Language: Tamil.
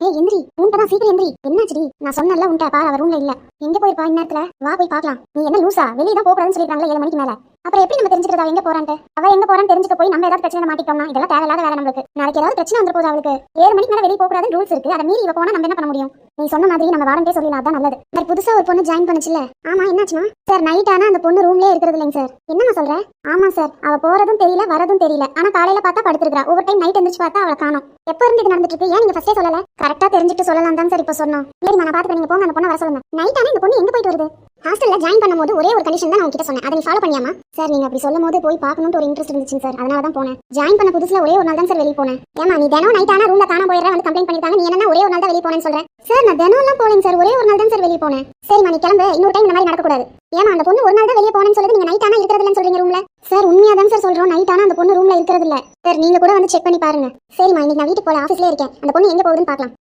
ஏய் எந்திரி, உன்கிட்ட சீக்கிரம் எந்திரி. என்னாச்சுடி? நான் சொன்னல உன்கிட்ட பாரு, அவ ரூம்ல இல்ல. எங்க போயிருப்பா இந்நேரத்துல? வா போய் பார்க்கலாம். நீ என்ன லூசா? வெளிய தான் போக கூடாதுன்னு சொல்லிருக்காங்களே 7 மணிக்கு மேல. அப்புறம் எப்படி நம்ம தெரிஞ்சுக்கிறதா எங்க போறான்ட்டு? அவ எங்க போறான்னு தெரிஞ்சுக்க போய் நம்ம ஏதாவது பிரச்சனை மாட்டிட்டோம்னா இதெல்லாம் தேவையில்லாத வேலை நமக்கு. நாளைக்கு ஏதாவது பிரச்சனை வந்துற போது அவளுக்கு. 7 மணிக்கு மேல வெளிய போக கூடாதுன்னு ரூல்ஸ் இருக்கு. அத மீறி இவ போனா நம்ம என்ன பண்ண முடியும்? நீ சொன்ன மாதிரி நம்ம வாரண்டே சொல்லலாம், அதான் நல்லது. சார் புதுசா ஒரு பொண்ணு ஜாயின் பண்ணுச்சுல? ஆமா, என்னாச்சுமா? சார் நைட் ஆனா அந்த பொண்ணு ரூம்லயே இருக்கிறது இல்லைங்க சார். என்னமா சொல்ற? ஆமா சார், அவ போறதும் தெரியல வரதும் தெரியல. ஆனா காலையில பார்த்தா படுத்துறா. ஒவ்வொரு டைம் நைட் எந்திரிச்சு பார்த்தா அவளை காணோம். எப்ப இருந்து இது நடந்துட்டு இருக்கு? ஏன் நீங்க ஃபர்ஸ்டே சொல்லல? கரெக்டா தெரிஞ்சுட்டு சொல்லலாம் தான் சார் இப்ப சொன்னோம். சரிமா, நான் பாத்துக்கிறேன். நீங்க போங்க, அந்த பொண்ணை வர சொல்லுங்க. நைட் ஆனா இந்த பொண்ணு எங்க போயிட்டு வருது? ஹாஸ்டல்ல ஜாயின் பண்ணும்போது ஒரே ஒரு கண்டிஷன் தான் நான் உங்ககிட்ட சொன்னேன். அதை நீ ஃபாலோ பண்ணியாமா? சார் நீங்க அப்படி சொல்லும் போது போய் பார்க்கணும்னு ஒரு இன்ட்ரெஸ்ட் இருந்துச்சு சார், அதனால தான் போனேன். ஜாயின் பண்ண புதுசுல ஒரே ஒரு நாள் தான் சார் வெளிய போனேன். ஏமா நீ தினம் நைட் ஆனா ரூம்ல காணாம போயிடுற வந்து கம்ப்ளைண்ட் பண்ணிட்டாங்க. நீ என்ன ஒரே ஒரு நாள் தான் வெளிய போனேன்னு சொல்ற? சார் நான் தினம் எல்லாம் போறேன் சார், ஒரே ஒரு நாள் தான் சார் வெளிய போனேன். சரிமா நீ கிளம்பு, இன்னொரு டைம் இந்த மாதிரி நடக்க கூடாது. ஏமா அந்த பொண்ணு ஒரு நாள் தான் வெளிய போனேன்னு சொல்லுது, நீங்க நைட் ஆனா இருக்கிறது இல்லன்னு சொல்றீங்க ரூம்ல? சார் உண்மையா தான் சார் சொல்றோம், நைட் ஆனா அந்த பொண்ணு ரூம்ல இருக்கிறது இல்ல சார். நீங்க கூட வந்து செக் பண்ணி பாருங்க. சரிமா, இன்னைக்கு நான் வீட்டுக்கு போல, ஆபீஸ்லயே இருக்கேன். அந்த பொண்ணு எங்க போகுதுன்னு பார்க்கலாம்.